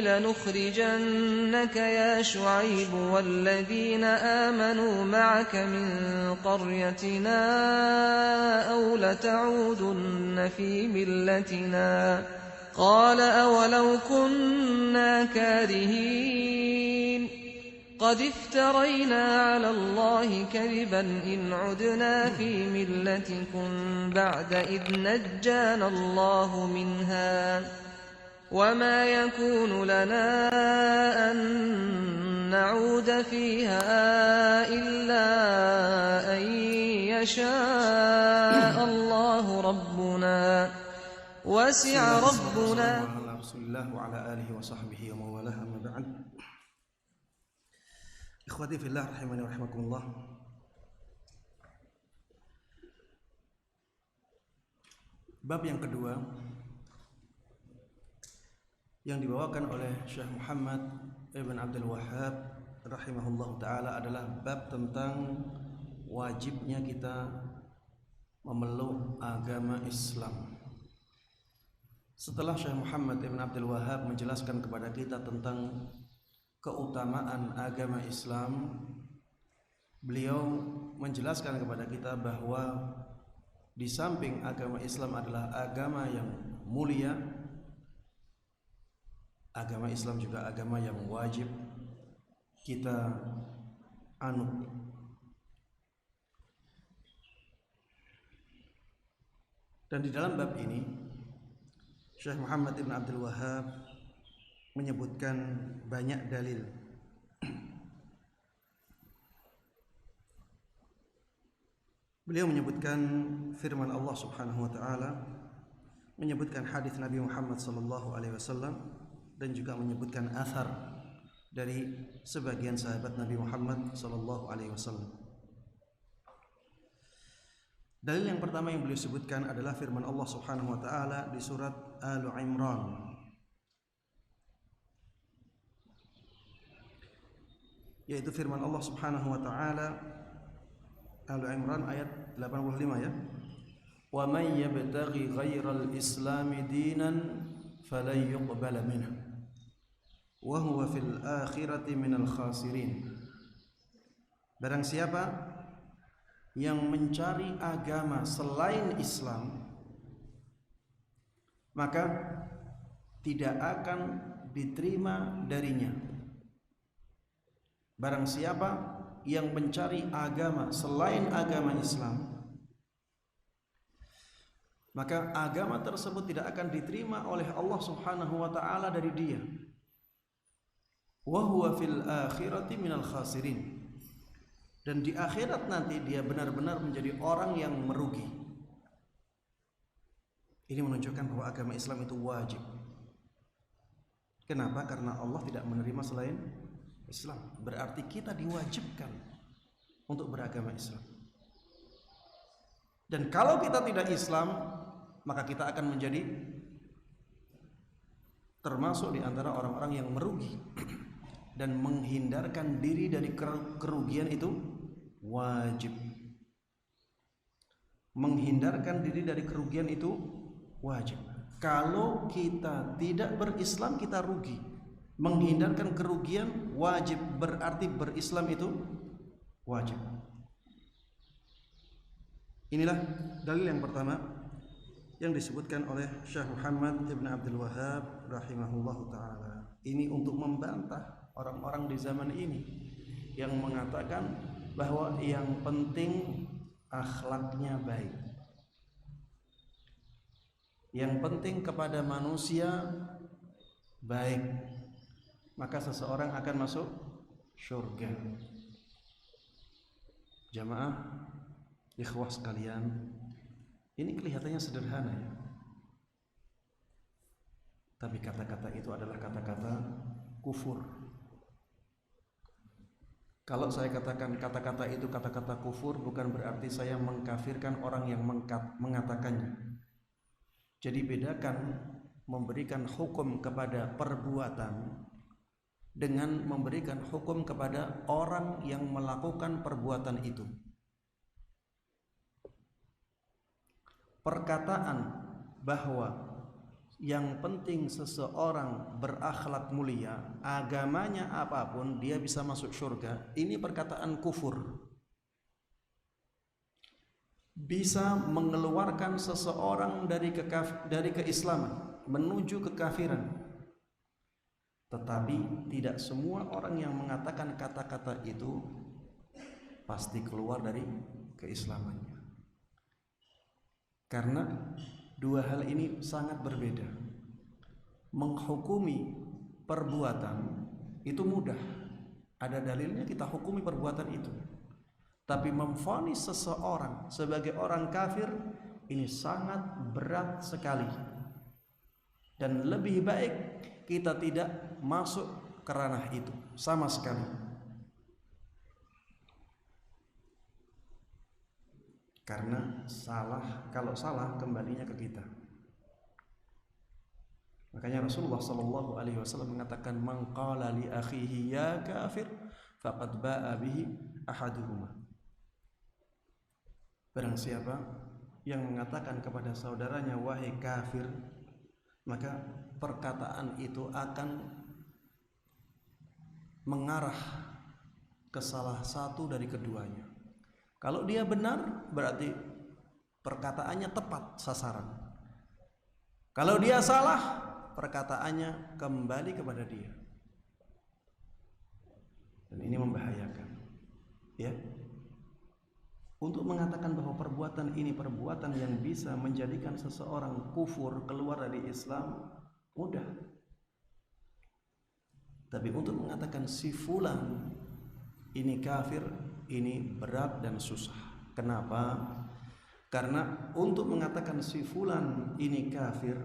لنخرجنك يا شعيب والذين آمنوا معك من قريتنا أو لتعودن في ملتنا قال أولو كنا كارهين قد افترينا على الله كذبا إن عدنا في ملتكم بعد إذ نجانا الله منها وما يكون لنا أن نعود فيها إلا أن يشاء الله ربنا وسع ربنا. رسول الله وعلى آله وصحبه ومن والاه أما بعد. Ikhwati fillah rahimani wa rahimakumullah. Bab yang kedua yang dibawakan oleh Syekh Muhammad Ibn Abdul Wahhab rahimahullah ta'ala adalah bab tentang wajibnya kita memeluk agama Islam. Setelah Syekh Muhammad Ibn Abdul Wahhab menjelaskan kepada kita tentang keutamaan agama Islam, beliau menjelaskan kepada kita bahwa di samping agama Islam adalah agama yang mulia, agama Islam juga agama yang wajib kita anut. Dan di dalam bab ini Syekh Muhammad Ibn Abdul Wahhab menyebutkan banyak dalil. Beliau menyebutkan firman Allah Subhanahu wa taala, menyebutkan hadis Nabi Muhammad sallallahu alaihi wasallam, dan juga menyebutkan athar dari sebagian sahabat Nabi Muhammad sallallahu alaihi wasallam. Dalil yang pertama yang beliau sebutkan adalah firman Allah Subhanahu wa taala di surat Al-Imran, yaitu firman Allah Subhanahu wa taala Al-Imran ayat 85 ya. Wa may yabtaghi ghairal islami dinan falan yuqbala minhu wa huwa fil akhirati minal khasirin. Barang siapa yang mencari agama selain Islam, maka tidak akan diterima darinya. Barang siapa yang mencari agama selain agama Islam, maka agama tersebut tidak akan diterima oleh Allah Subhanahu wa taala dari dia. Wa huwa fil akhirati minal khasirin. Dan di akhirat nanti dia benar-benar menjadi orang yang merugi. Ini menunjukkan bahwa agama Islam itu wajib. Kenapa? Karena Allah tidak menerima selain Islam. Berarti kita diwajibkan untuk beragama Islam. Dan kalau kita tidak Islam, maka kita akan menjadi termasuk di antara orang-orang yang merugi. Dan menghindarkan diri dari kerugian itu wajib. Menghindarkan diri dari kerugian itu wajib. Kalau kita tidak berislam, kita rugi. Menghindarkan kerugian wajib, berarti berislam itu wajib. Inilah dalil yang pertama yang disebutkan oleh Syekh Muhammad Ibn Abdul Wahhab rahimahullahu ta'ala. Ini untuk membantah orang-orang di zaman ini yang mengatakan bahwa yang penting akhlaknya baik, yang penting kepada manusia baik, maka seseorang akan masuk surga. Jamaah ikhwah sekalian, ini kelihatannya sederhana ya, tapi kata-kata itu adalah kata-kata kufur. Kalau saya katakan kata-kata itu kata-kata kufur, bukan berarti saya mengkafirkan orang yang mengatakannya. Jadi bedakan memberikan hukum kepada perbuatan dengan memberikan hukum kepada orang yang melakukan perbuatan itu. Perkataan bahwa yang penting seseorang berakhlak mulia, agamanya apapun dia bisa masuk surga. Ini perkataan kufur. Bisa mengeluarkan seseorang dari keislaman menuju kekafiran. Tetapi tidak semua orang yang mengatakan kata-kata itu pasti keluar dari keislamannya. Karena dua hal ini sangat berbeda. Menghukumi perbuatan itu mudah. Ada dalilnya kita hukumi perbuatan itu. Tapi memvonis seseorang sebagai orang kafir ini sangat berat sekali. Dan lebih baik kita tidak masuk ke ranah itu sama sekali. Karena kalau salah kembalinya ke kita. Makanya Rasulullah sallallahu alaihi wasallam mengatakan, "Man qala li akhihi ya kafir faqad ba'a bihi ahaduhuma." Barang siapa yang mengatakan kepada saudaranya wahai kafir, maka perkataan itu akan mengarah ke salah satu dari keduanya. Kalau dia benar, berarti perkataannya tepat sasaran. Kalau dia salah, perkataannya kembali kepada dia. Dan ini membahayakan. Ya. Untuk mengatakan bahwa perbuatan ini perbuatan yang bisa menjadikan seseorang kufur, keluar dari Islam, mudah. Tapi untuk mengatakan si fulan ini kafir, ini berat dan susah. Kenapa? Karena untuk mengatakan si fulan ini kafir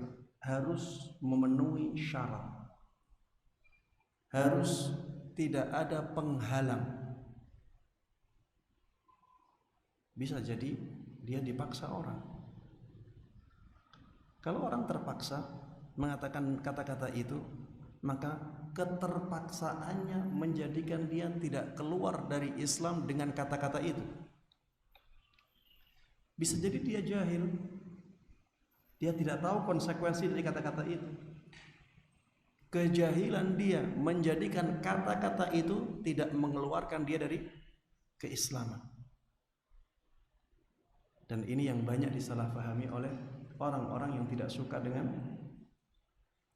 harus memenuhi syarat. Harus tidak ada penghalang. Bisa jadi dia dipaksa orang. Kalau orang terpaksa mengatakan kata-kata itu, maka keterpaksaannya menjadikan dia tidak keluar dari Islam dengan kata-kata itu. Bisa jadi dia jahil, dia tidak tahu konsekuensi dari kata-kata itu. Kejahilan dia menjadikan kata-kata itu tidak mengeluarkan dia dari keislaman. Dan ini yang banyak disalahpahami oleh orang-orang yang tidak suka dengan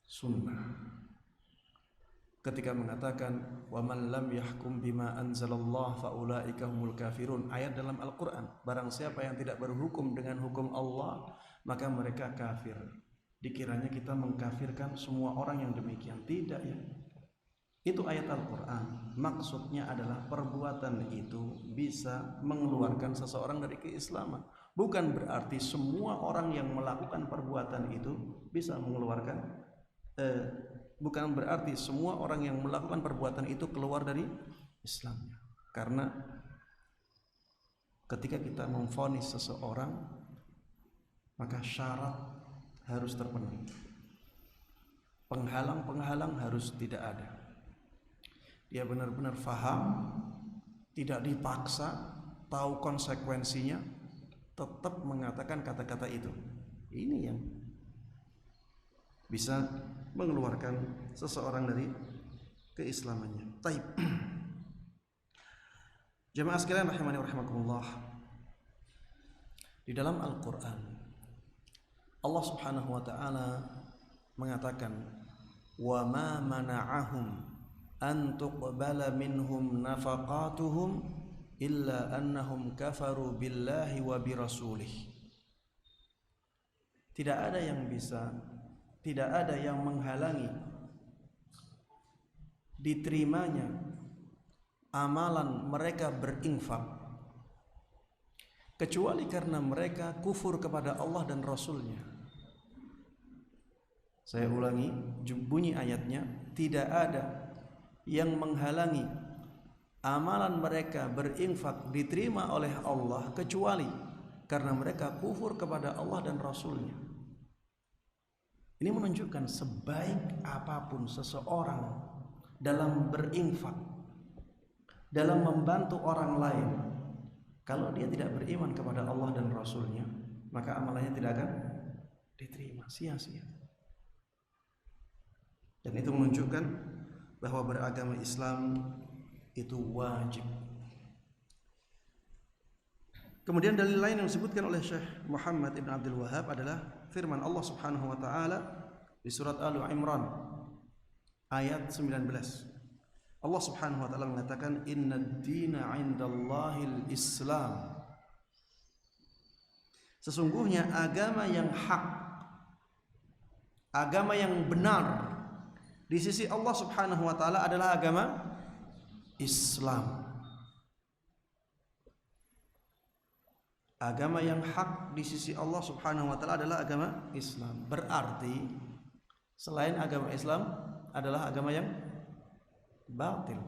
sunnah. Ketika mengatakan wa man lam yahkum bima anzalallah faulaika humul kafirun, ayat dalam Al-Qur'an, barang siapa yang tidak berhukum dengan hukum Allah maka mereka kafir. Dikiranya kita mengkafirkan semua orang yang demikian. Tidak ya. Itu ayat Al-Qur'an. Maksudnya adalah perbuatan itu bisa mengeluarkan seseorang dari keislaman. Bukan berarti semua orang yang melakukan perbuatan itu bisa mengeluarkan bukan berarti semua orang yang melakukan perbuatan itu keluar dari Islamnya. Karena ketika kita memvonis seseorang, maka syarat harus terpenuhi. Penghalang-penghalang harus tidak ada. Dia benar-benar faham, tidak dipaksa, tahu konsekuensinya, tetap mengatakan kata-kata itu. Ini yang bisa mengeluarkan seseorang dari keislamannya. Taib. Jemaah sekalian rahimani wa rahimakumullah. Di dalam Al-Qur'an Allah Subhanahu wa taala mengatakan wa ma mana'ahum an tuqbala minhum nafaqatuhum illa annahum kafaru billahi wa birasulih. Tidak ada yang menghalangi diterimanya amalan mereka berinfak kecuali karena mereka kufur kepada Allah dan Rasulnya. Saya ulangi bunyi ayatnya, tidak ada yang menghalangi amalan mereka berinfak diterima oleh Allah kecuali karena mereka kufur kepada Allah dan Rasulnya. Ini menunjukkan sebaik apapun seseorang dalam berinfak, dalam membantu orang lain, kalau dia tidak beriman kepada Allah dan Rasulnya, maka amalannya tidak akan diterima, sia-sia. Dan itu menunjukkan bahwa beragama Islam itu wajib. Kemudian dalil lain yang disebutkan oleh Syekh Muhammad Ibn Abdul Wahhab adalah firman Allah Subhanahu wa taala di surat Al-Imran ayat 19. Allah Subhanahu wa taala mengatakan innad dina 'indallahil Islam. Sesungguhnya agama yang hak, agama yang benar di sisi Allah Subhanahu wa taala adalah agama Islam. Agama yang hak di sisi Allah Subhanahu wa taala adalah agama Islam. Berarti selain agama Islam adalah agama yang batil.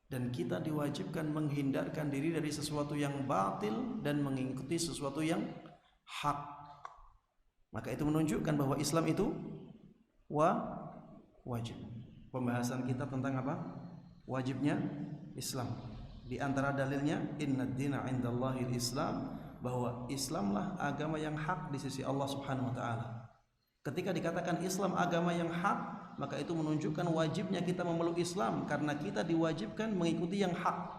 Dan kita diwajibkan menghindarkan diri dari sesuatu yang batil dan mengikuti sesuatu yang hak. Maka itu menunjukkan bahwa Islam itu wajib. Pembahasan kita tentang apa? Wajibnya Islam. Di antara dalilnya innad dina 'indallahil Islam, bahwa Islamlah agama yang hak di sisi Allah Subhanahu wa taala. Ketika dikatakan Islam agama yang hak, maka itu menunjukkan wajibnya kita memeluk Islam karena kita diwajibkan mengikuti yang hak.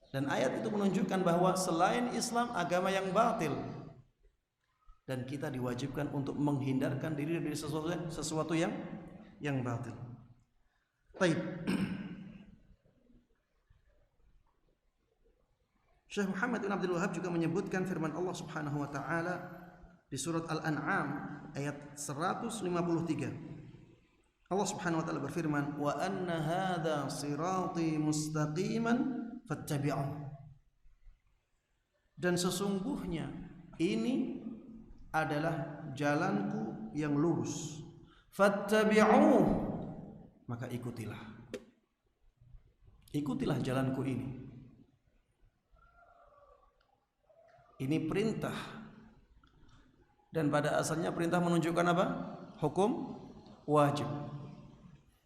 Dan ayat itu menunjukkan bahwa selain Islam agama yang batil, dan kita diwajibkan untuk menghindarkan diri dari sesuatu yang batil. Baik. Syekh Muhammad bin Abdul Wahhab juga menyebutkan firman Allah Subhanahu wa taala di surat Al-An'am ayat 153. Allah Subhanahu wa taala berfirman, "Wa anna hadza sirati mustaqiman fattabi'uh." Dan sesungguhnya ini adalah jalanku yang lurus. Fattabi'uh, maka ikutilah. Ikutilah jalanku ini. Ini perintah. Dan pada asalnya perintah menunjukkan apa? Hukum wajib.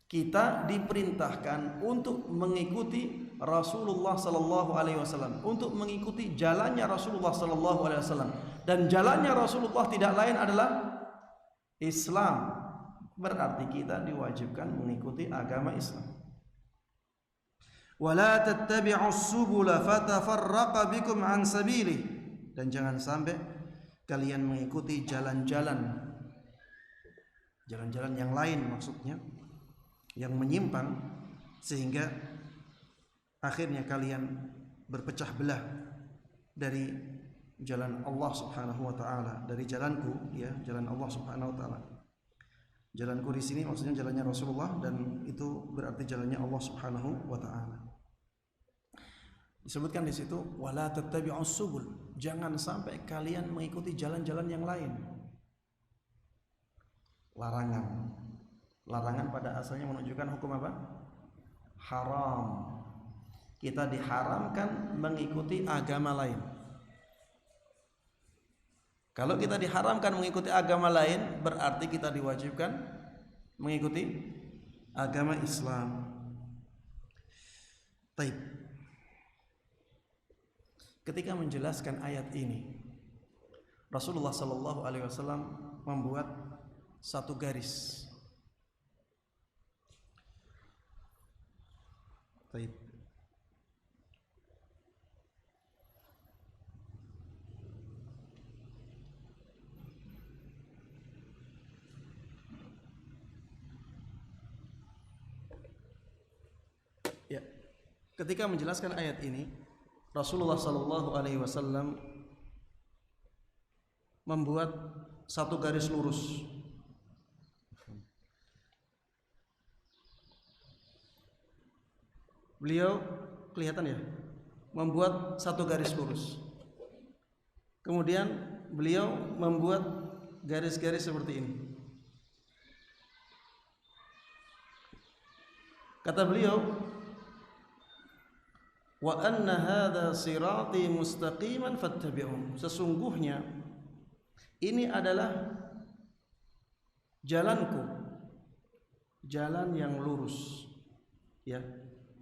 Kita diperintahkan untuk mengikuti Rasulullah sallallahu alaihi wasallam, untuk mengikuti jalannya Rasulullah sallallahu alaihi wasallam. Dan jalannya Rasulullah tidak lain adalah Islam. Berarti kita diwajibkan mengikuti agama Islam. Wala tattabi'us subula fatafarraqa bikum an sabilihi. Dan jangan sampai kalian mengikuti jalan-jalan yang lain, maksudnya yang menyimpang, sehingga akhirnya kalian berpecah belah dari jalan Allah Subhanahu wa taala, dari jalanku, ya, jalan Allah Subhanahu wa taala. Jalanku di sini maksudnya jalannya Rasulullah, dan itu berarti jalannya Allah Subhanahu wa taala. Disebutkan di situ wala tattabi'us subul, jangan sampai kalian mengikuti jalan-jalan yang lain. Larangan pada asalnya menunjukkan hukum apa? Haram. Kita diharamkan mengikuti agama lain. Kalau kita diharamkan mengikuti agama lain, berarti kita diwajibkan mengikuti agama Islam. Baik. Ketika menjelaskan ayat ini, Rasulullah sallallahu alaihi wasallam membuat satu garis. Baik. Ya. Ketika menjelaskan ayat ini, Rasulullah sallallahu alaihi wasallam membuat satu garis lurus. Beliau kelihatan ya, membuat satu garis lurus. Kemudian beliau membuat garis-garis seperti ini. Kata beliau, wa anna hadza sirati mustaqiman fattabi'uh. Sesungguhnya ini adalah jalanku, jalan yang lurus. Ya,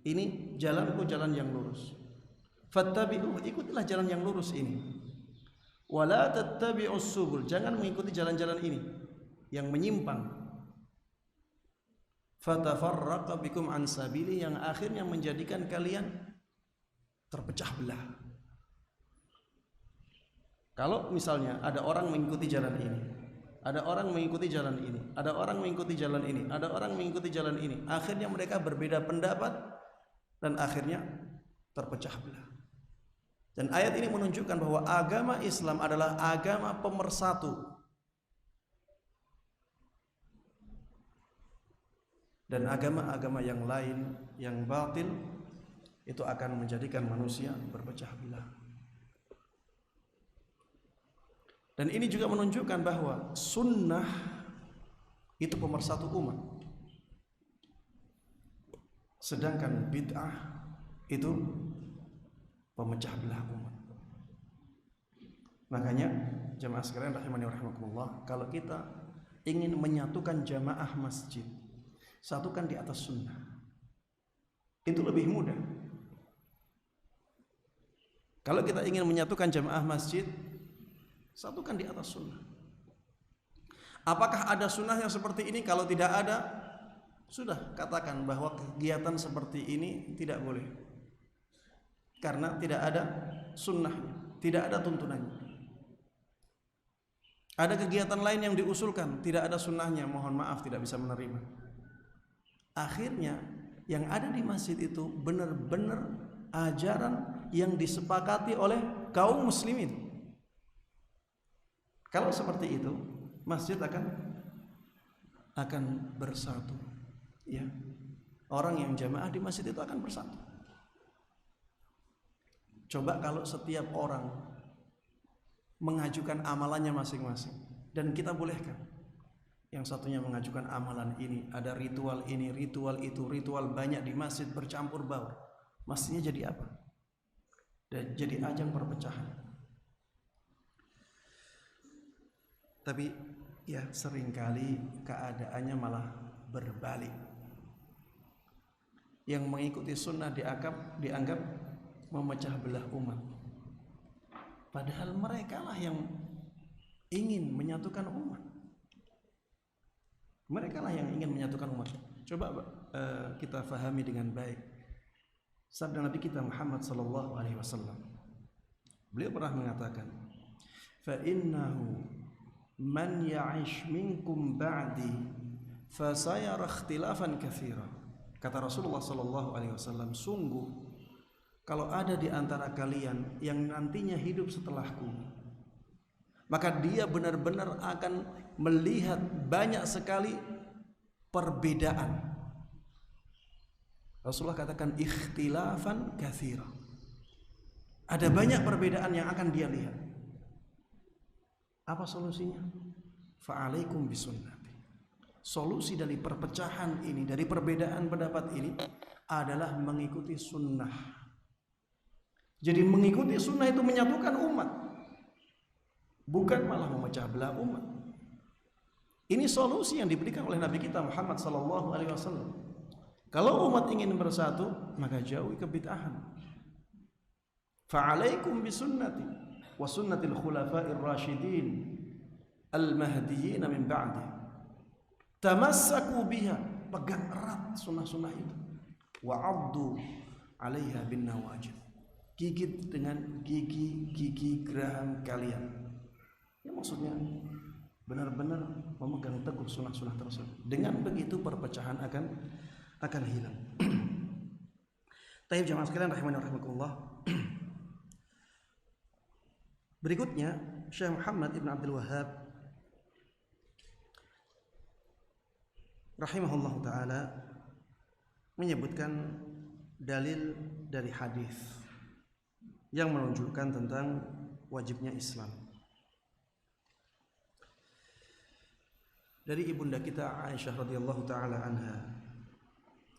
ini jalanku, jalan yang lurus. Fattabi'uh, ikutilah jalan yang lurus ini. Wala tattabi'us subul, jangan mengikuti jalan-jalan ini yang menyimpang. Fatafarraqa bikum an sabili, yang akhirnya menjadikan kalian terpecah belah. Kalau misalnya ada orang mengikuti jalan ini, ada orang mengikuti jalan ini, ada orang mengikuti jalan ini, ada orang mengikuti jalan ini, akhirnya mereka berbeda pendapat dan akhirnya terpecah belah. Dan ayat ini menunjukkan bahwa agama Islam adalah agama pemersatu. Dan agama-agama yang lain yang batil itu akan menjadikan manusia berpecah belah. Dan ini juga menunjukkan bahwa sunnah itu pemersatu umat, sedangkan bid'ah itu pemecah belah umat. Makanya jamaah sekalian rahimani wa rahimakumullah, kalau kita ingin menyatukan jamaah masjid, satukan di atas sunnah. Itu lebih mudah. Kalau kita ingin menyatukan jamaah masjid, satukan di atas sunnah. Apakah ada sunnah yang seperti ini? Kalau tidak ada, sudah katakan bahwa kegiatan seperti ini tidak boleh, karena tidak ada sunnahnya, tidak ada tuntunannya. Ada kegiatan lain yang diusulkan, tidak ada sunnahnya, mohon maaf tidak bisa menerima. Akhirnya yang ada di masjid itu benar-benar ajaran yang disepakati oleh kaum muslimin. Kalau seperti itu, masjid akan bersatu, ya. Orang yang jamaah di masjid itu akan bersatu. Coba kalau setiap orang mengajukan amalannya masing-masing, dan kita bolehkan. Yang satunya mengajukan amalan ini, ada ritual ini, ritual itu, ritual banyak di masjid bercampur baur. Mestinya jadi apa? Dan jadi ajang perpecahan. Tapi ya seringkali keadaannya malah berbalik. Yang mengikuti sunnah dianggap memecah belah umat. Padahal mereka lah yang ingin menyatukan umat. Mereka lah yang ingin menyatukan umat. Coba kita fahami dengan baik sabda Nabi kita Muhammad sallallahu alaihi wasallam. Beliau pernah mengatakan, "Fa innahu man ya'ish minkum ba'di fa sayara ikhtilafan katsira." Kata Rasulullah sallallahu alaihi wasallam, sungguh kalau ada di antara kalian yang nantinya hidup setelahku, maka dia benar-benar akan melihat banyak sekali perbedaan. Rasulullah katakan ikhtilafan katsira. Ada banyak perbedaan yang akan dia lihat. Apa solusinya? Fa'alaikum bisunnati. Solusi dari perpecahan ini, dari perbedaan pendapat ini adalah mengikuti sunnah. Jadi mengikuti sunnah itu menyatukan umat, bukan malah memecah belah umat. Ini solusi yang diberikan oleh Nabi kita Muhammad sallallahu alaihi wasallam. Kalau umat ingin bersatu, maka jauhi kebid'ahan. Fa'alaikum bisunnati wa sunnatil khulafa'ir rasyidin al-mahdiyyin min ba'di. Tamassaku biha, pegang erat sunnah-sunnah itu. Wa 'addu 'alaiha bin nawajid. Gigit dengan gigi geraham kalian. Ya maksudnya benar-benar memegang teguh sunnah-sunnah tersebut. Dengan begitu perpecahan akan hilang. Taib jamaah sekalian rahimani wa rahimakumullah. Berikutnya Syekh Muhammad Ibn Abdul Wahhab rahimahullah taala menyebutkan dalil dari hadis yang menunjukkan tentang wajibnya Islam. Dari ibunda kita Aisyah radhiyallahu taala anha,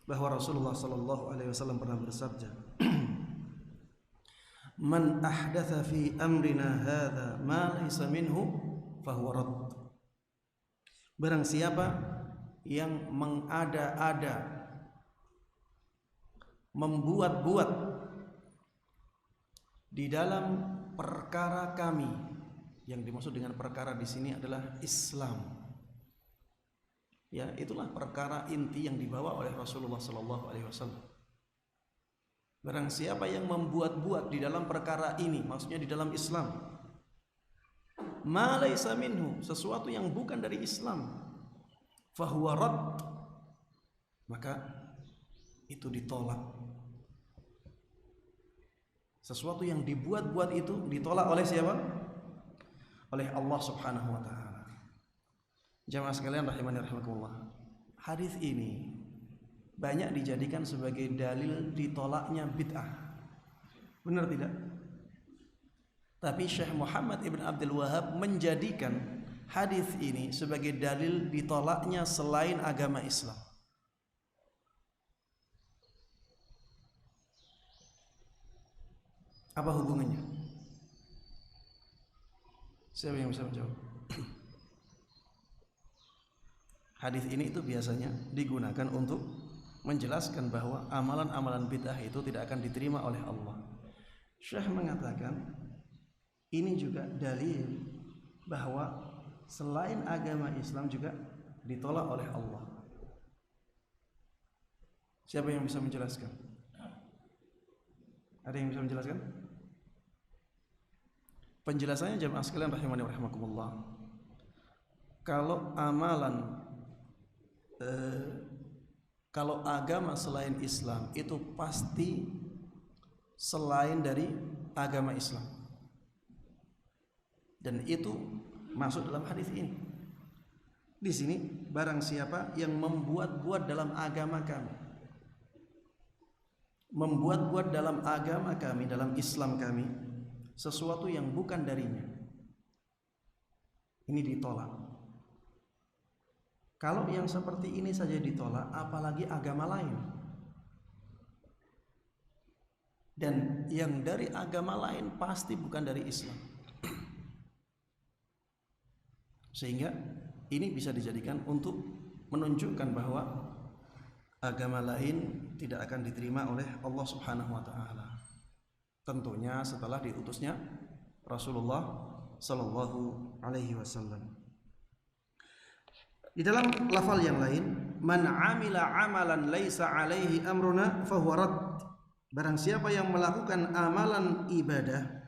bahwa Rasulullah sallallahu alaihi wasallam pernah bersabda, "Man ahdatha fi amrina hadza ma laysa minhu fahuwa radd." Barang siapa yang mengada-ada, membuat-buat di dalam perkara kami Yang dimaksud dengan perkara di sini adalah Islam. Ya, itulah perkara inti yang dibawa oleh Rasulullah sallallahu alaihi wasallam. Barang siapa yang membuat-buat di dalam perkara ini, maksudnya di dalam Islam, ma laisa minhu, sesuatu yang bukan dari Islam, fahuwa rad, maka itu ditolak. Sesuatu yang dibuat-buat itu ditolak oleh siapa? Oleh Allah Subhanahu wa taala. Jamaah sekalian rahimani rahimakumullah. Hadis ini banyak dijadikan sebagai dalil ditolaknya bid'ah. Benar tidak? Tapi Syekh Muhammad ibn Abdul Wahhab menjadikan hadis ini sebagai dalil ditolaknya selain agama Islam. Apa hubungannya? Siapa yang bisa menjawab? Hadis ini itu biasanya digunakan untuk menjelaskan bahwa amalan-amalan bid'ah itu tidak akan diterima oleh Allah. Syekh mengatakan ini juga dalil bahwa selain agama Islam juga ditolak oleh Allah. Siapa yang bisa menjelaskan? Ada yang bisa menjelaskan? Penjelasannya jamaah sekalian rahimani wa rahimakumullah. Kalau amalan kalau agama selain Islam itu pasti selain dari agama Islam, dan itu masuk dalam hadis ini. Di sini barang siapa yang membuat-buat dalam agama kami, membuat-buat dalam agama kami, dalam Islam kami, sesuatu yang bukan darinya, ini ditolak. Kalau yang seperti ini saja ditolak, apalagi agama lain. Dan yang dari agama lain pasti bukan dari Islam. Sehingga ini bisa dijadikan untuk menunjukkan bahwa agama lain tidak akan diterima oleh Allah Subhanahu wa taala. Tentunya setelah diutusnya Rasulullah sallallahu alaihi wasallam. Di dalam lafal yang lain, man amila amalan laisa alaihi amruna fahuwa rad. Barang siapa yang melakukan amalan ibadah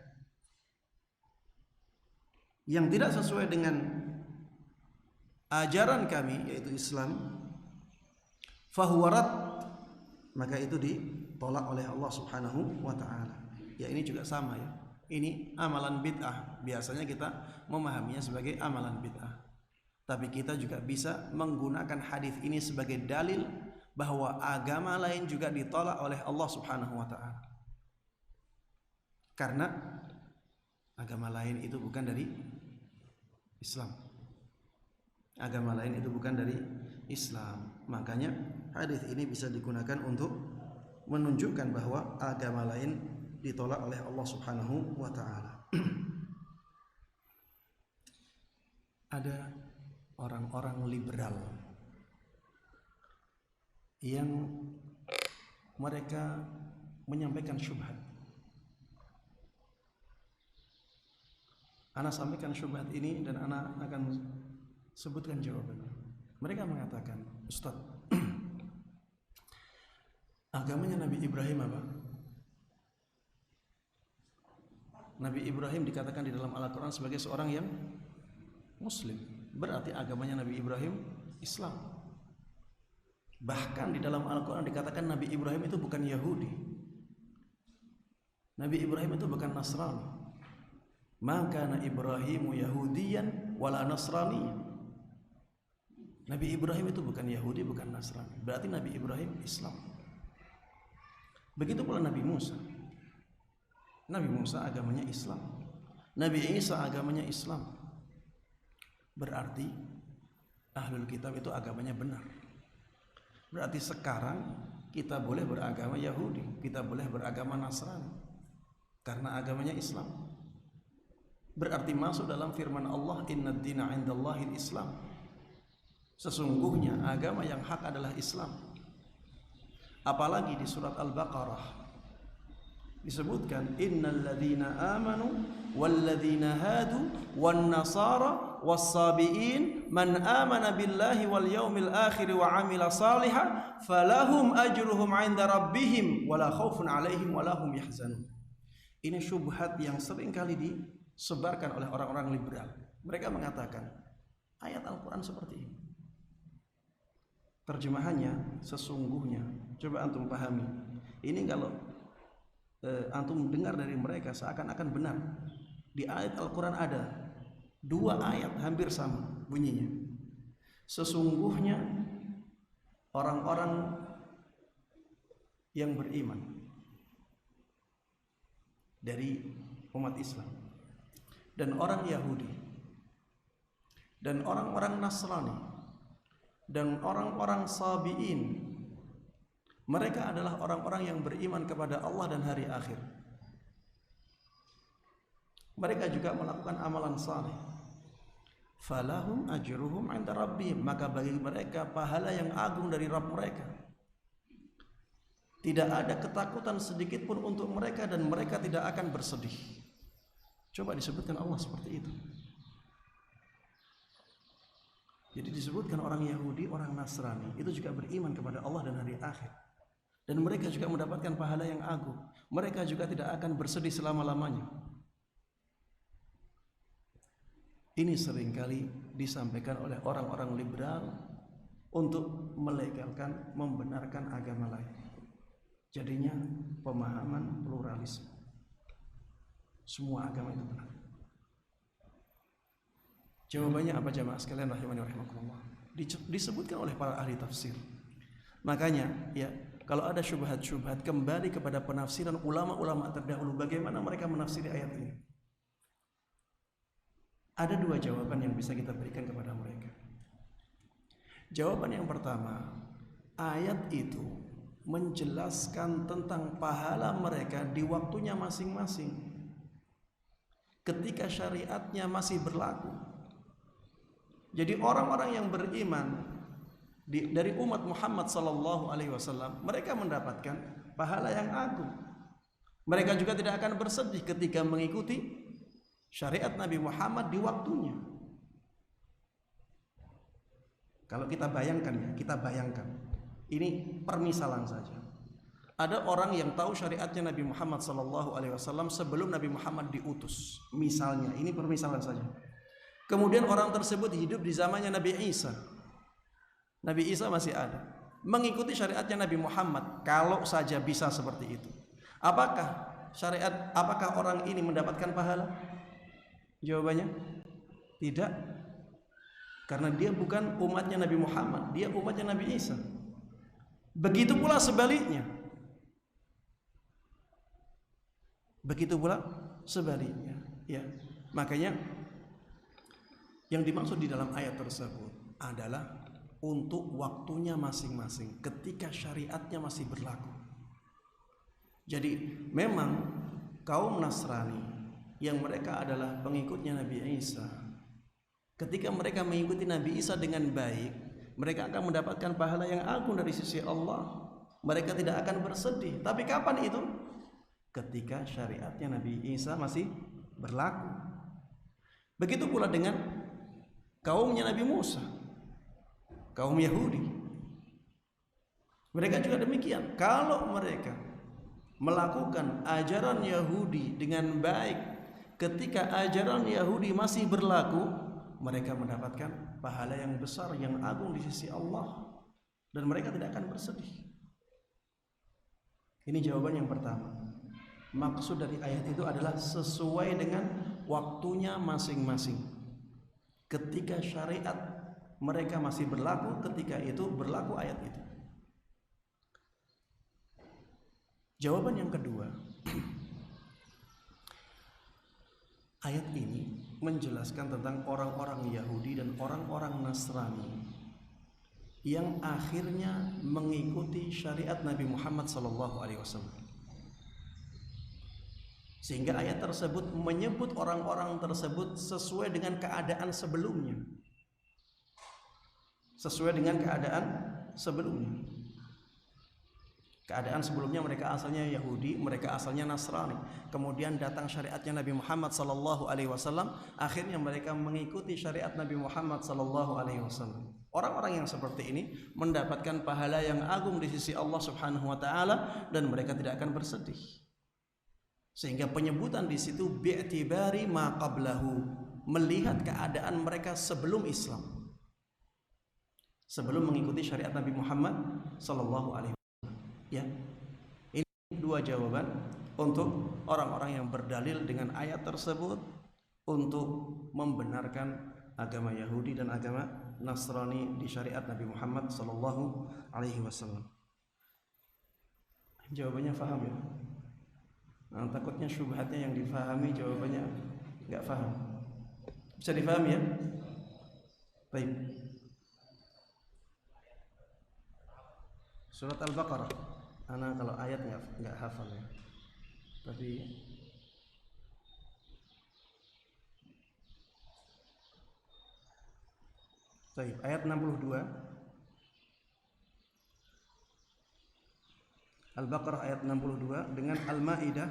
yang tidak sesuai dengan ajaran kami, yaitu Islam, fahuwa rad, maka itu ditolak oleh Allah Subhanahu wa taala. Ya, ini juga sama ya. Ini amalan bid'ah. Biasanya kita memahaminya sebagai amalan bid'ah. Tapi kita juga bisa menggunakan hadis ini sebagai dalil bahwa agama lain juga ditolak oleh Allah Subhanahu wa taala. Karena agama lain itu bukan dari Islam. Agama lain itu bukan dari Islam. Makanya hadis ini bisa digunakan untuk menunjukkan bahwa agama lain ditolak oleh Allah Subhanahu wa taala. Ada orang-orang liberal yang mereka menyampaikan syubhat. Ana sampaikan syubhat ini dan ana akan sebutkan jawabannya. Mereka mengatakan, Ustaz, agamanya Nabi Ibrahim apa? Nabi Ibrahim dikatakan di dalam Al-Quran sebagai seorang yang Muslim. Berarti agamanya Nabi Ibrahim Islam. Bahkan di dalam Al-Quran dikatakan Nabi Ibrahim itu bukan Yahudi. Nabi Ibrahim itu bukan Nasrani. Maka Nabi Ibrahimu Yahudiyan wala Nasrani. Nabi Ibrahim itu bukan Yahudi, bukan Nasrani. Berarti Nabi Ibrahim Islam. Begitu pula Nabi Musa. Nabi Musa agamanya Islam. Nabi Isa agamanya Islam. Berarti ahlul kitab itu agamanya benar. Berarti sekarang kita boleh beragama Yahudi, kita boleh beragama Nasrani, karena agamanya Islam. Berarti masuk dalam firman Allah, Innad dina 'indallahil Islam. Sesungguhnya agama yang hak adalah Islam. Apalagi di surat Al-Baqarah disebutkan innal ladzina amanu wal ladzina hadu wan nasara was-sabiin man amana billahi wal yaumil akhir wa amila salihan falahum ajruhum 'inda rabbihim wala khaufun 'alaihim wala hum yahzanun. Ini syubhat yang sering kali disebarkan oleh orang-orang liberal. Mereka mengatakan ayat Al-Quran seperti ini. Terjemahannya sesungguhnya, coba antum pahami. Ini kalau antum dengar dari mereka seakan-akan benar. Di ayat Al-Quran ada 2 ayat hampir sama bunyinya. Sesungguhnya orang-orang yang beriman dari umat Islam dan orang Yahudi dan orang-orang Nasrani dan orang-orang Sabiin, mereka adalah orang-orang yang beriman kepada Allah dan hari akhir. Mereka juga melakukan amalan saleh. Falahum ajruhum 'inda rabbihim, maka bagi mereka pahala yang agung dari Rabb mereka. Tidak ada ketakutan sedikit pun untuk mereka dan mereka tidak akan bersedih. Coba disebutkan Allah seperti itu. Jadi disebutkan orang Yahudi, orang Nasrani itu juga beriman kepada Allah dan hari akhir. Dan mereka juga mendapatkan pahala yang agung. Mereka juga tidak akan bersedih selama-lamanya. Ini seringkali disampaikan oleh orang-orang liberal untuk melegalkan, membenarkan agama lain. Jadinya pemahaman pluralisme. Semua agama itu benar. Jawabannya apa jamaah sekalian rahimani wa rahimakumullah? Disebutkan oleh para ahli tafsir. Makanya ya, kalau ada syubhat-syubhat, kembali kepada penafsiran ulama-ulama terdahulu, bagaimana mereka menafsiri ayat ini. Ada 2 jawaban yang bisa kita berikan kepada mereka. Jawaban yang pertama, ayat itu menjelaskan tentang pahala mereka di waktunya masing-masing, ketika syariatnya masih berlaku. Jadi orang-orang yang beriman dari umat Muhammad sallallahu alaihi wasallam, mereka mendapatkan pahala yang agung. Mereka juga tidak akan bersedih ketika mengikuti syariat Nabi Muhammad di waktunya. Kalau kita bayangkan ini permisalan saja. Ada orang yang tahu syariatnya Nabi Muhammad SAW sebelum Nabi Muhammad diutus. Misalnya, ini permisalan saja. Kemudian orang tersebut hidup di zamannya Nabi Isa. Nabi Isa masih ada. Mengikuti syariatnya Nabi Muhammad, kalau saja bisa seperti itu. Apakah orang ini mendapatkan pahala? Jawabannya tidak. Karena dia bukan umatnya Nabi Muhammad, dia umatnya Nabi Isa. Begitu pula sebaliknya. Ya. Makanya yang dimaksud di dalam ayat tersebut adalah untuk waktunya masing-masing, ketika syariatnya masih berlaku. Jadi memang kaum Nasrani yang mereka adalah pengikutnya Nabi Isa, ketika mereka mengikuti Nabi Isa dengan baik, mereka akan mendapatkan pahala yang agung dari sisi Allah. Mereka tidak akan bersedih. Tapi kapan itu? Ketika syariatnya Nabi Isa masih berlaku. Begitu pula dengan kaumnya Nabi Musa, kaum Yahudi. Mereka juga demikian. Kalau mereka melakukan ajaran Yahudi dengan baik, ketika ajaran Yahudi masih berlaku, mereka mendapatkan pahala yang besar, yang agung di sisi Allah, dan mereka tidak akan bersedih. Ini jawaban yang pertama. Maksud dari ayat itu adalah sesuai dengan waktunya masing-masing. Ketika syariat mereka masih berlaku, ketika itu berlaku ayat itu. Jawaban yang kedua, ayat ini menjelaskan tentang orang-orang Yahudi dan orang-orang Nasrani yang akhirnya mengikuti syariat Nabi Muhammad SAW. Sehingga ayat tersebut menyebut orang-orang tersebut sesuai dengan keadaan sebelumnya. Sesuai dengan keadaan sebelumnya. Keadaan sebelumnya mereka asalnya Yahudi, mereka asalnya Nasrani. Kemudian datang syariatnya Nabi Muhammad sallallahu alaihi wasallam, akhirnya mereka mengikuti syariat Nabi Muhammad sallallahu alaihi wasallam. Orang-orang yang seperti ini mendapatkan pahala yang agung di sisi Allah Subhanahu wa taala dan mereka tidak akan bersedih. Sehingga penyebutan di situ bi'tibari ma qablahu, melihat keadaan mereka sebelum Islam. Sebelum mengikuti syariat Nabi Muhammad sallallahu alaihi wasallam. Ya, ini dua jawaban untuk orang-orang yang berdalil dengan ayat tersebut untuk membenarkan agama Yahudi dan agama Nasrani di syariat Nabi Muhammad sallallahu alaihi wasallam. Jawabannya faham ya? Nah, takutnya syubhatnya yang difahami jawabannya nggak faham. Bisa difahami ya? Baik. Surat Al-Baqarah. Ana kalau ayat nggak hafal ya. Tapi baik, ayat 62. Al-Baqarah ayat 62 dengan Al-Maidah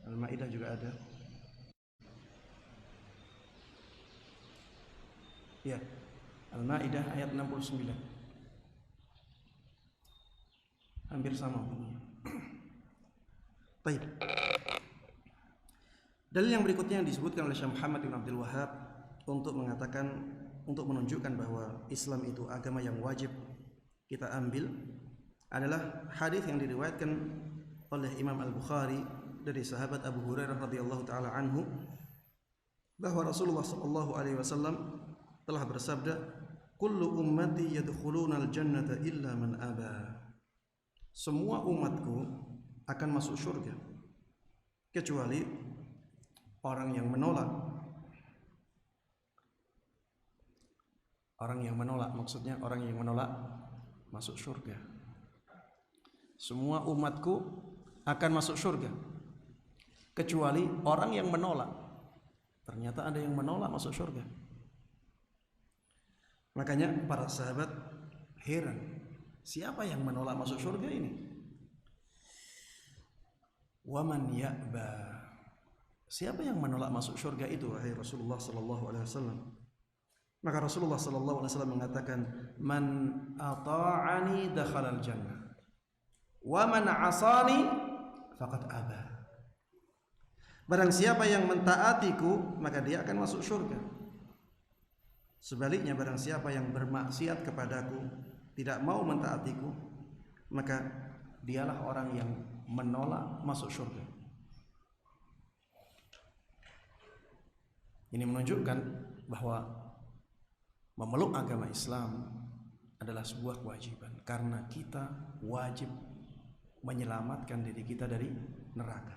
Al-Maidah juga ada. Ya. Al-Maidah ayat 69. Hampir sama bunyinya. Baik. Dalil yang berikutnya yang disebutkan oleh Syekh Muhammad bin Abdul Wahhab untuk menunjukkan bahwa Islam itu agama yang wajib kita ambil adalah hadis yang diriwayatkan oleh Imam Al-Bukhari dari sahabat Abu Hurairah radhiyallahu taala anhu bahwa Rasulullah sallallahu alaihi wasallam telah bersabda, kullu ummati yadkhulunal jannata illa man aba. Semua umatku akan masuk surga kecuali orang yang menolak. Orang yang menolak maksudnya orang yang menolak masuk surga. Semua umatku akan masuk surga kecuali orang yang menolak. Ternyata ada yang menolak masuk surga. Makanya para sahabat heran, siapa yang menolak masuk surga ini? Waman ya'ba. Siapa yang menolak masuk surga itu wahai Rasulullah sallallahu alaihi wasallam? Maka Rasulullah sallallahu alaihi wasallam mengatakan, man ata'ani dakhalal jannah wa man 'asani faqad aba. Barang siapa yang mentaatiku maka dia akan masuk surga. Sebaliknya barang siapa yang bermaksiat kepadaku, tidak mau mentaatiku, maka dialah orang yang menolak masuk surga. Ini menunjukkan bahwa memeluk agama Islam adalah sebuah kewajiban karena kita wajib menyelamatkan diri kita dari neraka.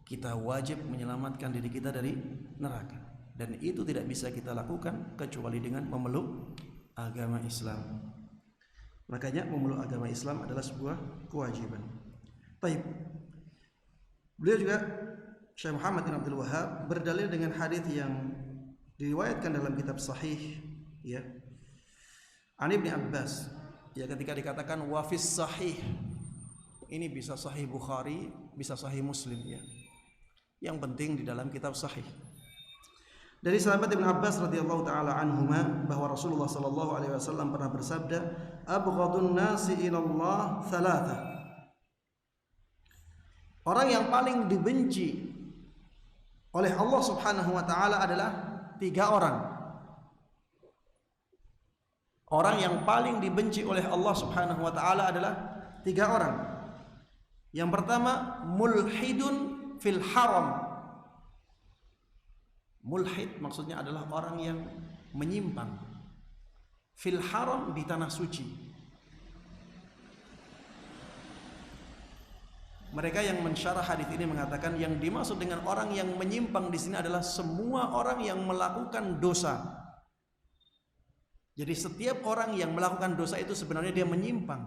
Kita wajib menyelamatkan diri kita dari neraka. Dan itu tidak bisa kita lakukan kecuali dengan memeluk agama Islam. Makanya memeluk agama Islam adalah sebuah kewajiban. Baik. Beliau juga Syekh Muhammad bin Abdul Wahhab berdalil dengan hadis yang diriwayatkan dalam kitab sahih ya. An Ibnu Abbas ya, ketika dikatakan wafis sahih, ini bisa sahih Bukhari, bisa sahih Muslim ya. Yang penting di dalam kitab sahih. Dari sahabat Ibnu Abbas radhiyallahu taala anhuma bahwa Rasulullah sallallahu alaihi wasallam pernah bersabda, abghadun nasi ilallah thalatha. Orang yang paling dibenci oleh Allah Subhanahu wa taala adalah 3 orang. Orang yang paling dibenci oleh Allah Subhanahu wa taala adalah 3 orang. Yang pertama, mulhidun fil haram. Mulhid maksudnya adalah orang yang menyimpang fil haram, di tanah suci. Mereka yang mensyarah hadis ini mengatakan yang dimaksud dengan orang yang menyimpang di sini adalah semua orang yang melakukan dosa. Jadi setiap orang yang melakukan dosa itu sebenarnya dia menyimpang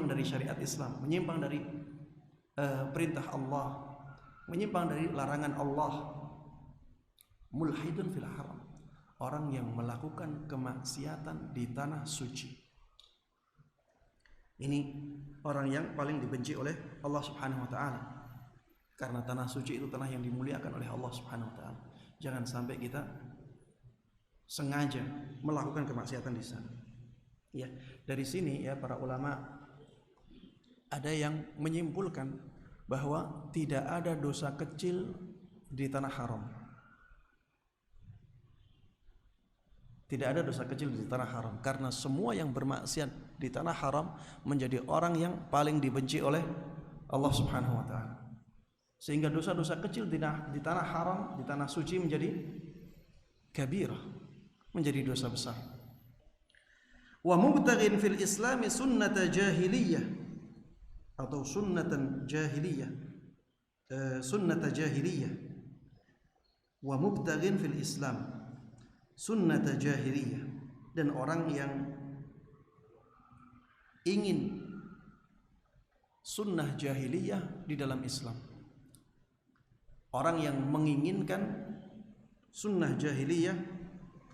dari syariat Islam, menyimpang dari perintah Allah, menyimpang dari larangan Allah. Mulhidun fil haram. orang yang melakukan kemaksiatan di tanah suci. Ini orang yang paling dibenci oleh Allah Subhanahu wa taala. Karena tanah suci itu tanah yang dimuliakan oleh Allah Subhanahu wa taala. Jangan sampai kita sengaja melakukan kemaksiatan di sana. Ya, dari sini ya para ulama ada yang menyimpulkan bahwa tidak ada dosa kecil di tanah haram. Tidak ada dosa kecil di tanah haram, karena semua yang bermaksiat di tanah haram menjadi orang yang paling dibenci oleh Allah Subhanahu wa taala. Sehingga dosa-dosa kecil di tanah haram, di tanah suci menjadi kabirah, menjadi dosa besar. Wa mubtaghin fil Islam sunnata jahiliyah atau sunnatan jahiliyah, sunnata jahiliyah. Wa mubtaghin fil Islam sunnata jahiliyah, dan orang yang ingin sunnah jahiliyah di dalam Islam, orang yang menginginkan sunnah jahiliyah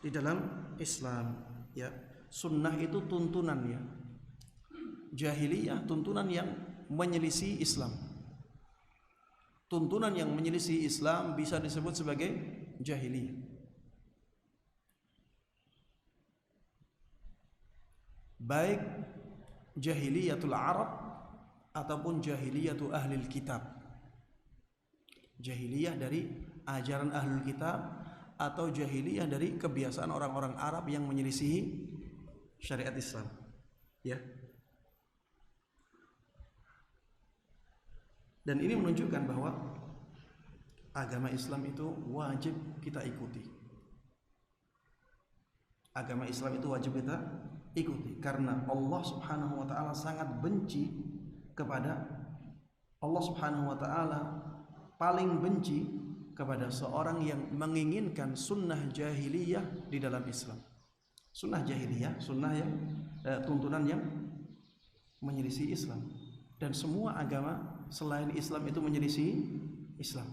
di dalam Islam. Ya, sunnah itu tuntunannya, jahiliyah tuntunan yang menyelisih Islam. Tuntunan yang menyelisih Islam bisa disebut sebagai jahiliyah. Baik jahiliyatul Arab ataupun jahiliyatul ahlil kitab. Jahiliyah dari ajaran ahlul kitab atau jahiliyah dari kebiasaan orang-orang Arab yang menyelisihi syariat Islam. Ya. Dan ini menunjukkan bahwa agama Islam itu wajib kita ikuti. Agama Islam itu wajib kita ikuti, karena Allah Subhanahu wa taala sangat benci kepada, Allah Subhanahu wa taala paling benci kepada seorang yang menginginkan sunnah jahiliyah di dalam Islam. Sunnah jahiliyah, sunnah yang tuntunan yang menyelisih Islam, dan semua agama selain Islam itu menyelisih Islam.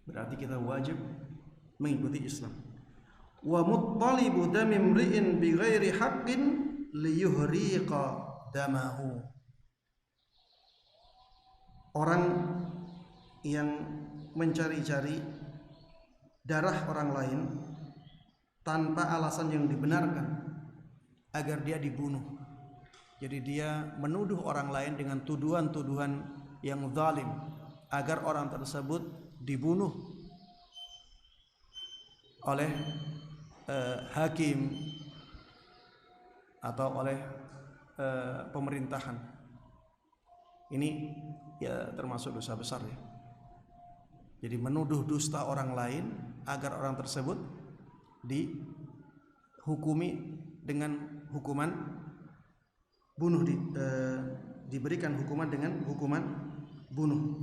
Berarti kita wajib mengikuti Islam. Wa muttalibu dami imri'in bighairi haqqin liyuhriqa damahu. Orang yang mencari-cari darah orang lain tanpa alasan yang dibenarkan agar dia dibunuh. Jadi dia menuduh orang lain dengan tuduhan-tuduhan yang zalim agar orang tersebut dibunuh oleh hakim atau oleh pemerintahan. Ini ya termasuk dosa besar ya. Jadi menuduh dusta orang lain agar orang tersebut dihukumi dengan hukuman bunuh, diberikan hukuman dengan hukuman bunuh.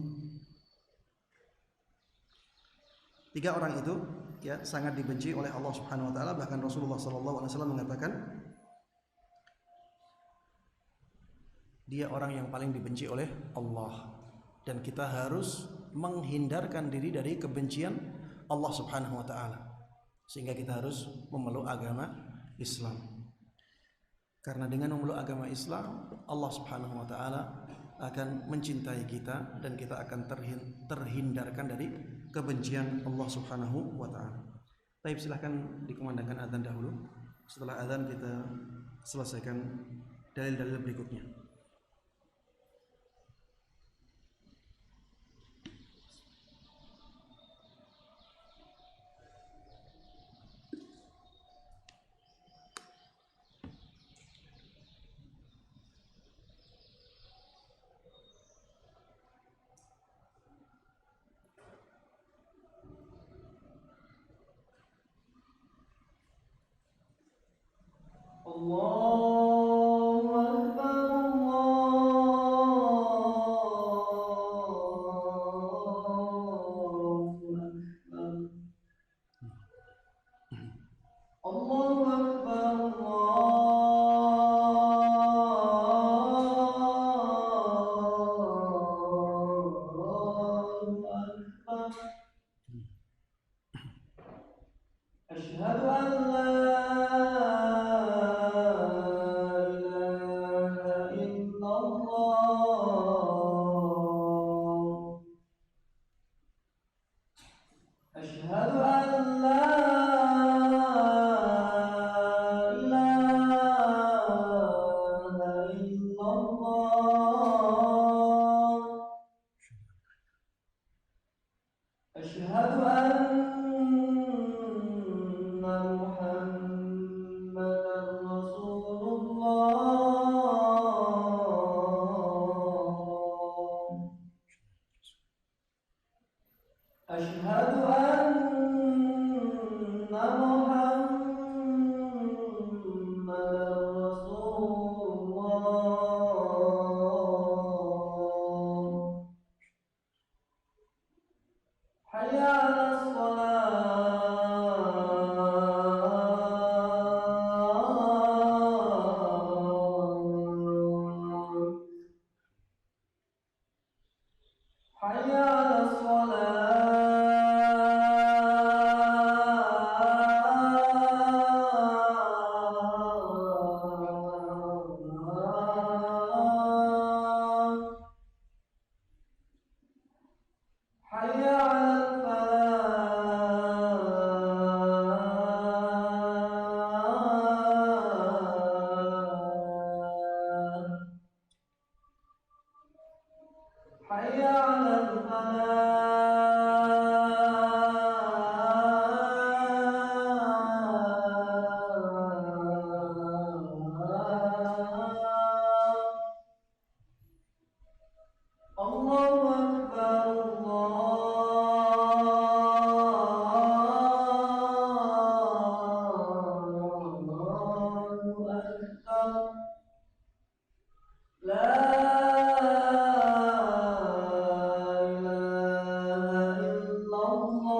Tiga orang itu ya sangat dibenci oleh Allah Subhanahu wa taala. Bahkan Rasulullah sallallahu alaihi wasallam mengatakan dia orang yang paling dibenci oleh Allah, dan kita harus menghindarkan diri dari kebencian Allah Subhanahu wa taala, sehingga kita harus memeluk agama Islam. Karena dengan memeluk agama Islam, Allah Subhanahu wa taala akan mencintai kita dan kita akan terhindarkan dari kebencian Allah Subhanahu wa taala. Baik, silahkan dikumandangkan azan dahulu. Setelah azan kita selesaikan dalil-dalil berikutnya. Allahu Akbar. أشهد أن لا إله إلا الله أشهد أن محمدا رسول الله أشهد أن محمدا رسول الله حي على الصلاة حي على الصلاة حي على الفلاح حي على الفلاح الله أكبر الله أكبر لا إله إلا الله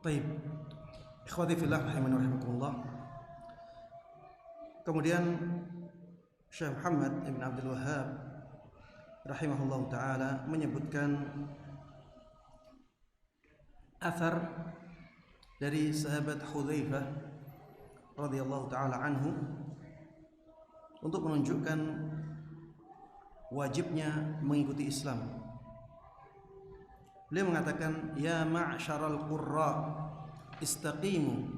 Baik, ikhwati fillah rahimani wa rahimakumullah. Kemudian Syekh Muhammad Ibn Abdul Wahhab rahimahullah ta'ala menyebutkan athar dari sahabat Hudzaifah radhiyallahu ta'ala anhu untuk menunjukkan wajibnya mengikuti Islam. Beliau mengatakan, ya ma'syaral qurra istaqimu,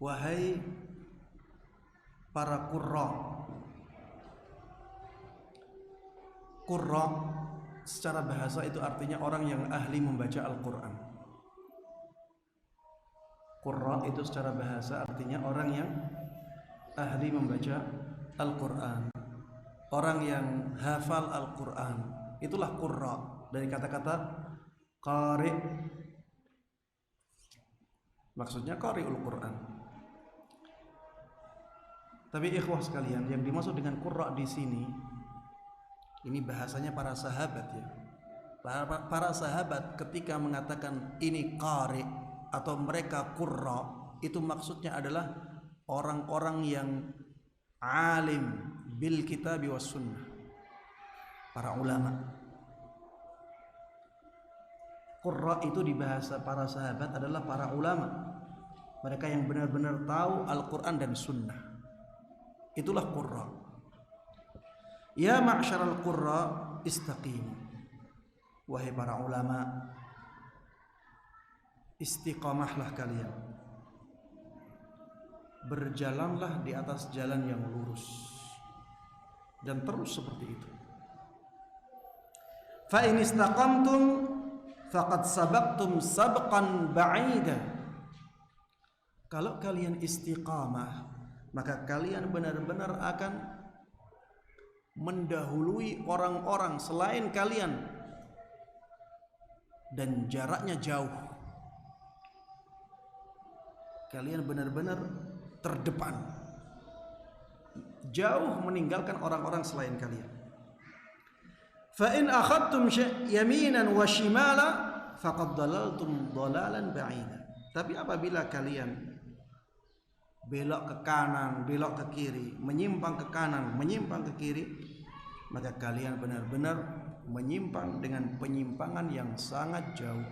wahai para qurra. Qurra secara bahasa itu artinya orang yang ahli membaca Al-Quran. Qurra itu secara bahasa artinya orang yang ahli membaca Al-Quran, orang yang hafal Al-Quran. Itulah qurra, dari kata-kata qari, maksudnya qari'ul Quran. Tapi ikhwah sekalian, yang dimaksud dengan qurra di sini, ini bahasanya para sahabat ya. Para sahabat ketika mengatakan ini qari atau mereka qurra, itu maksudnya adalah orang-orang yang alim bil kitab was sunnah, para ulama. Qurra itu di bahasa para sahabat adalah para ulama, mereka yang benar-benar tahu Al-Quran dan Sunnah. Itulah qurra. Ya ma'syaral qurra istaqimu, wahai para ulama, istiqamahlah kalian, berjalanlah di atas jalan yang lurus, dan terus seperti itu. Fa in istaqamtum faqad sabaqtum sabqan ba'ida. Kalau kalian istiqamah, maka kalian benar-benar akan mendahului orang-orang selain kalian dan jaraknya jauh. Kalian benar-benar terdepan, jauh meninggalkan orang-orang selain kalian. Fa in akhadtum yaminan wa shimala faqad dalaltum dalalan ba'ida. Tapi apabila kalian belok ke kanan, belok ke kiri, menyimpang ke kanan, menyimpang ke kiri, maka kalian benar-benar menyimpang dengan penyimpangan yang sangat jauh.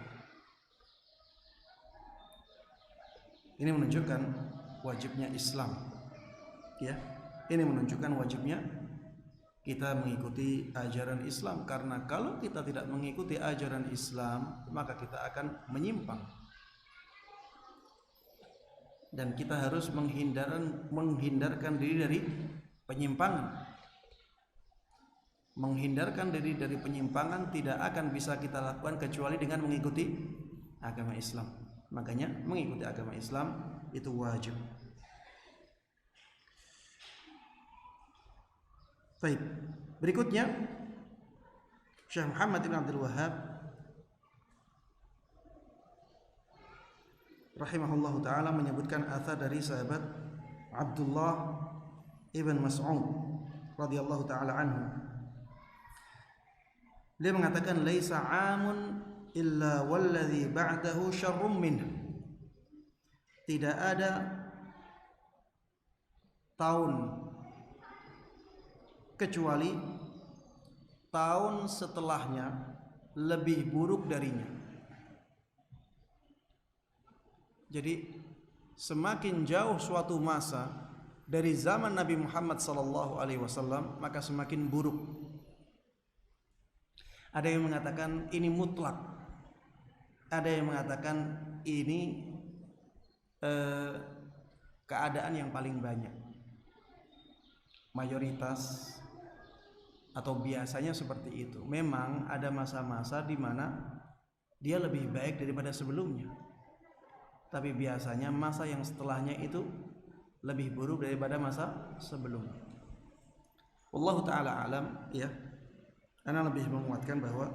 Ini menunjukkan wajibnya Islam, ya. Ini menunjukkan wajibnya kita mengikuti ajaran Islam, karena kalau kita tidak mengikuti ajaran Islam, maka kita akan menyimpang. Dan kita harus menghindarkan diri dari penyimpangan. Menghindarkan diri dari penyimpangan tidak akan bisa kita lakukan kecuali dengan mengikuti agama Islam. Makanya mengikuti agama Islam itu wajib. Baik, berikutnya Syekh Muhammad bin Abdul Wahhab rahimahullahu ta'ala menyebutkan athar dari sahabat Abdullah ibn Mas'ud radhiyallahu ta'ala anhu. Dia mengatakan, laisa 'amun illa walladhi ba'dahu syarrum minhu. Tidak ada tahun kecuali tahun setelahnya lebih buruk darinya. Jadi semakin jauh suatu masa dari zaman Nabi Muhammad SAW, maka semakin buruk. Ada yang mengatakan ini mutlak, ada yang mengatakan ini keadaan yang paling banyak, mayoritas atau biasanya seperti itu. Memang ada masa-masa di mana dia lebih baik daripada sebelumnya, tapi biasanya masa yang setelahnya itu lebih buruk daripada masa sebelumnya. Wallahu ta'ala alam, ya. Ana lebih menguatkan bahwa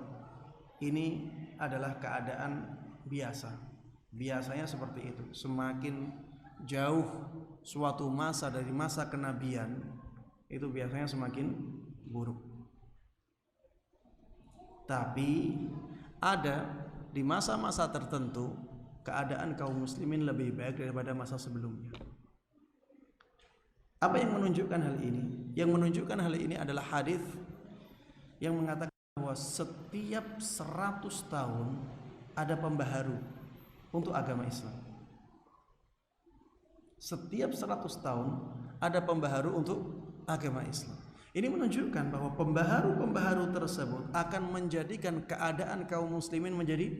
ini adalah keadaan biasa. Biasanya seperti itu. Semakin jauh suatu masa dari masa kenabian, itu biasanya semakin buruk. Tapi ada di masa-masa tertentu keadaan kaum muslimin lebih baik daripada masa sebelumnya. Apa yang menunjukkan hal ini? Yang menunjukkan hal ini adalah hadis yang mengatakan bahwa setiap 100 tahun ada pembaharu untuk agama Islam. Setiap 100 tahun ada pembaharu untuk agama Islam. Ini menunjukkan bahwa pembaharu-pembaharu tersebut akan menjadikan keadaan kaum muslimin menjadi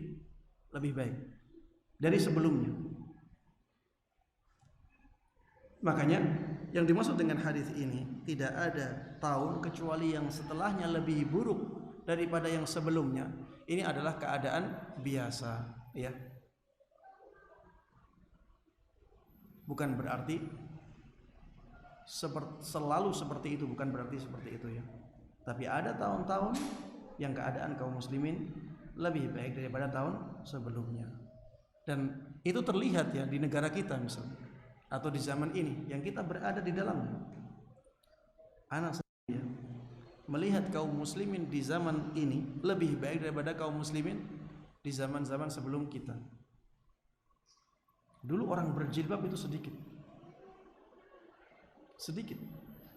lebih baik dari sebelumnya. Makanya yang dimaksud dengan hadis ini, tidak ada tahun kecuali yang setelahnya lebih buruk daripada yang sebelumnya. Ini adalah keadaan biasa, ya. Bukan berarti selalu seperti itu, bukan berarti seperti itu, ya. Tapi ada tahun-tahun yang keadaan kaum muslimin lebih baik daripada tahun sebelumnya. Dan itu terlihat, ya, di negara kita misalnya, atau di zaman ini yang kita berada di dalamnya. Anak saya melihat kaum muslimin di zaman ini lebih baik daripada kaum muslimin di zaman-zaman sebelum kita. Dulu orang berjilbab itu sedikit.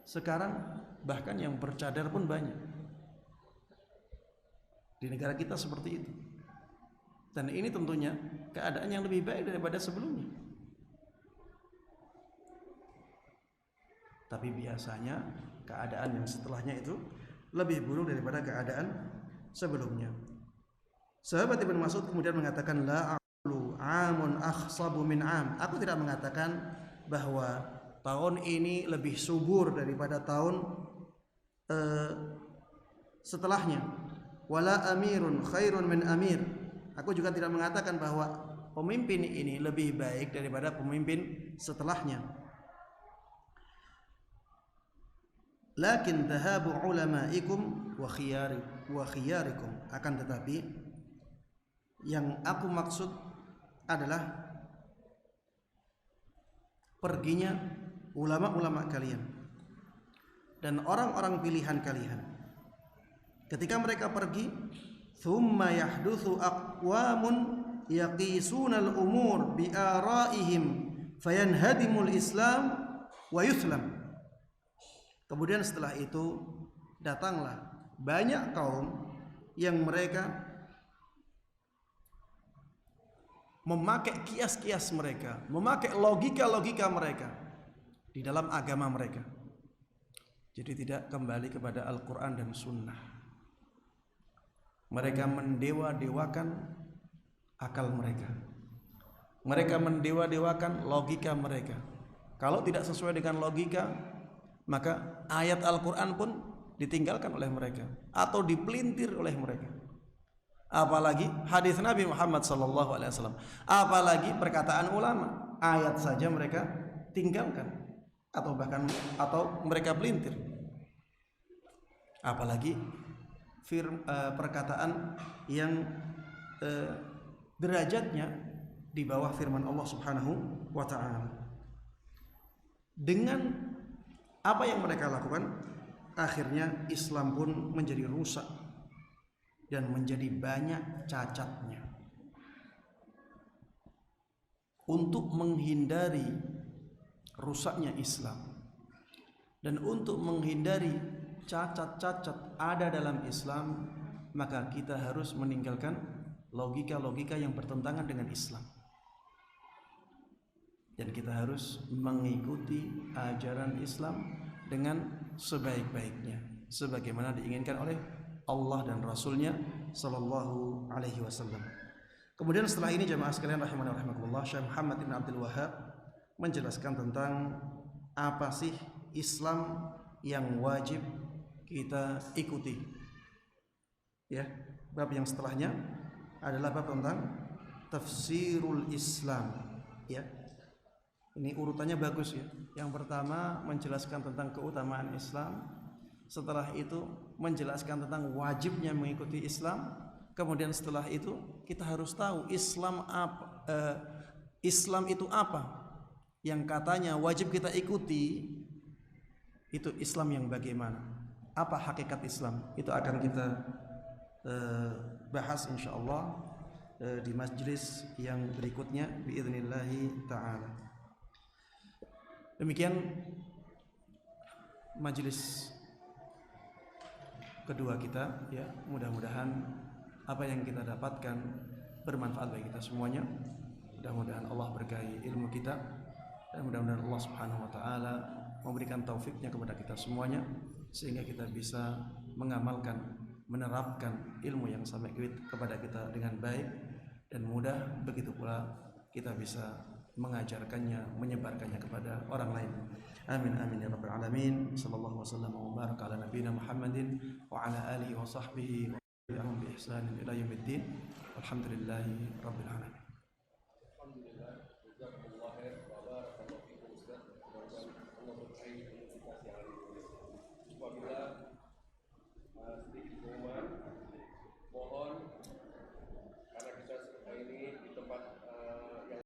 Sekarang bahkan yang bercadar pun banyak. Di negara kita seperti itu. Dan ini tentunya keadaan yang lebih baik daripada sebelumnya. Tapi biasanya keadaan yang setelahnya itu lebih buruk daripada keadaan sebelumnya. Sahabat Ibnu Mas'ud kemudian mengatakan, la aqulu amun akhsabu min am. Aku tidak mengatakan bahwa tahun ini lebih subur daripada tahun setelahnya. Wala amirun khairun min amir. Aku juga tidak mengatakan bahwa pemimpin ini lebih baik daripada pemimpin setelahnya. Lakin dhahabu ulama'ikum wa khiyarikum. Akan tetapi yang aku maksud adalah perginya ulama-ulama kalian dan orang-orang pilihan kalian. Ketika mereka pergi, thumma yahdutsu aqwamun yaqisunal umur bi araihim fayanhadimul Islam wa yuthlam. Kemudian setelah itu datanglah banyak kaum yang mereka memakai kias-kias mereka, memakai logika-logika mereka di dalam agama mereka. Jadi tidak kembali kepada Al-Quran dan Sunnah. Mereka mendewa-dewakan akal mereka. Mereka mendewa-dewakan logika mereka. Kalau tidak sesuai dengan logika, maka ayat Al-Quran pun ditinggalkan oleh mereka atau dipelintir oleh mereka. Apalagi hadis Nabi Muhammad SAW, apalagi perkataan ulama, ayat saja mereka tinggalkan atau mereka pelintir. Apalagi perkataan yang derajatnya di bawah firman Allah Subhanahu wa taala. Dengan apa yang mereka lakukan, akhirnya Islam pun menjadi rusak dan menjadi banyak cacatnya. Untuk menghindari rusaknya Islam dan untuk menghindari cacat-cacat ada dalam Islam, maka kita harus meninggalkan logika-logika yang bertentangan dengan Islam. Dan kita harus mengikuti ajaran Islam dengan sebaik-baiknya, sebagaimana diinginkan oleh Allah dan Rasulnya Sallallahu Alaihi Wasallam. Kemudian setelah ini jamaah sekalian rahimani wa rahimakumullah, Syekh Muhammad bin Abdul Wahhab menjelaskan tentang apa sih Islam yang wajib kita ikuti. Ya, bab yang setelahnya adalah bab tentang tafsirul Islam. Ya, ini urutannya bagus ya. Yang pertama menjelaskan tentang keutamaan Islam. Setelah itu menjelaskan tentang wajibnya mengikuti Islam. Kemudian setelah itu kita harus tahu Islam apa, Islam itu apa yang katanya wajib kita ikuti. Itu Islam yang bagaimana? Apa hakikat Islam? Itu akan kita bahas insyaallah di majlis yang berikutnya biidznillah taala. Demikian majlis kedua kita ya, mudah-mudahan apa yang kita dapatkan bermanfaat bagi kita semuanya. Mudah-mudahan Allah berkahi ilmu kita dan mudah-mudahan Allah Subhanahu wa taala memberikan taufiknya kepada kita semuanya sehingga kita bisa mengamalkan, menerapkan ilmu yang sampai kepada kita dengan baik dan mudah, begitu pula kita bisa mengajarkannya, menyebarkannya kepada orang lain. Amin amin ya rabbal alamin. Sallallahu wasallam wa baraka ala nabiyina Muhammadin wa ala alihi wa sahbihi wa bi ihsan ila yaumiddin. Alhamdulillahi rabbil alamin.